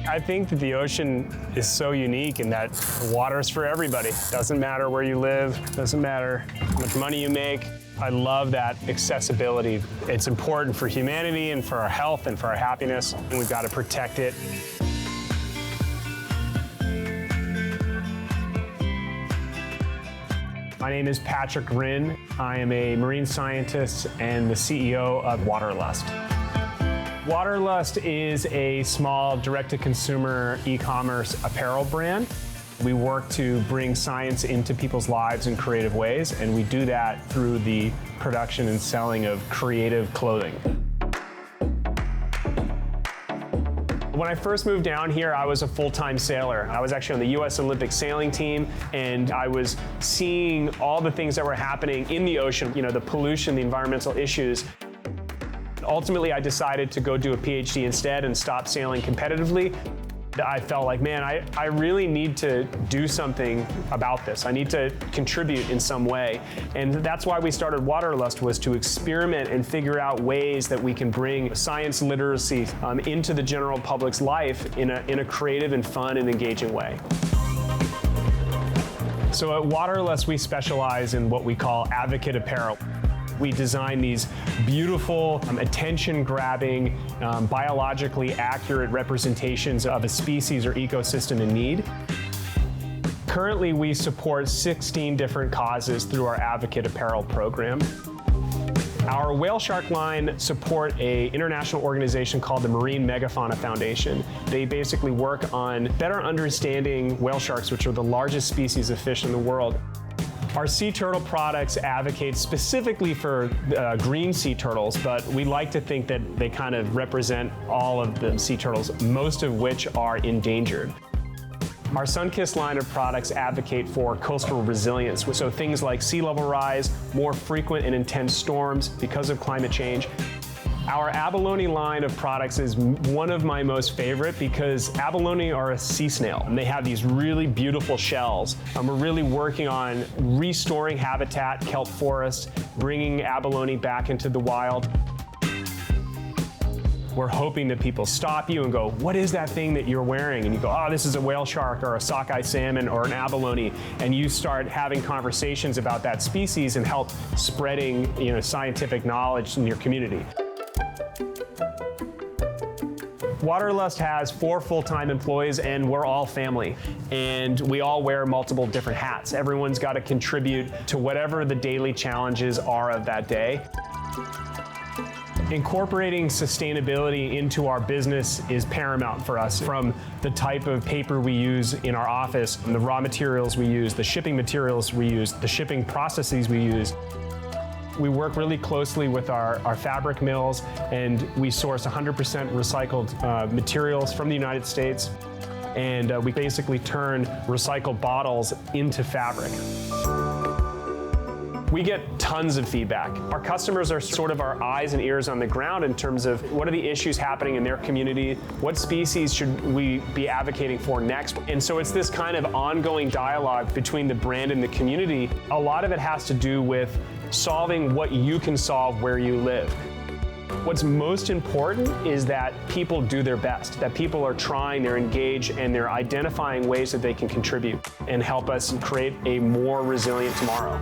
I think that the ocean is so unique in that water is for everybody. Doesn't matter where you live, doesn't matter how much money you make. I love that accessibility. It's important for humanity and for our health and for our happiness, and we've got to protect it. My name is Patrick Rynne. I am a marine scientist and the CEO of Waterlust. Waterlust is a small direct-to-consumer e-commerce apparel brand. We work to bring science into people's lives in creative ways, and we do that through the production and selling of creative clothing. When I first moved down here, I was a full-time sailor. I was actually on the U.S. Olympic sailing team, and I was seeing all the things that were happening in the ocean, you know, the pollution, the environmental issues. Ultimately, I decided to go do a Ph.D. instead and stop sailing competitively. I felt like, man, I really need to do something about this. I need to contribute in some way. And that's why we started Waterlust, was to experiment and figure out ways that we can bring science literacy into the general public's life in a creative and fun and engaging way. So at Waterlust, we specialize in what we call advocate apparel. We design these beautiful, attention-grabbing, biologically accurate representations of a species or ecosystem in need. Currently, we support 16 different causes through our Advocate Apparel program. Our whale shark line support an international organization called the Marine Megafauna Foundation. They basically work on better understanding whale sharks, which are the largest species of fish in the world. Our sea turtle products advocate specifically for green sea turtles, but we like to think that they kind of represent all of the sea turtles, most of which are endangered. Our Sunkissed line of products advocate for coastal resilience, so things like sea level rise, more frequent and intense storms because of climate change. Our abalone line of products is one of my most favorite because abalone are a sea snail, and they have these really beautiful shells. We're really working on restoring habitat, kelp forests, bringing abalone back into the wild. We're hoping that people stop you and go, what is that thing that you're wearing? And you go, oh, this is a whale shark or a sockeye salmon or an abalone. And you start having conversations about that species and help spreading, scientific knowledge in your community. Waterlust has 4 full-time employees, and we're all family. And we all wear multiple different hats. Everyone's got to contribute to whatever the daily challenges are of that day. Incorporating sustainability into our business is paramount for us, from the type of paper we use in our office, the raw materials we use, the shipping materials we use, the shipping processes we use. We work really closely with our fabric mills, and we source 100% recycled materials from the United States. And we basically turn recycled bottles into fabric. We get tons of feedback. Our customers are sort of our eyes and ears on the ground in terms of what are the issues happening in their community, what species should we be advocating for next. And so it's this kind of ongoing dialogue between the brand and the community. A lot of it has to do with solving what you can solve where you live. What's most important is that people do their best, that people are trying, they're engaged, and they're identifying ways that they can contribute and help us create a more resilient tomorrow.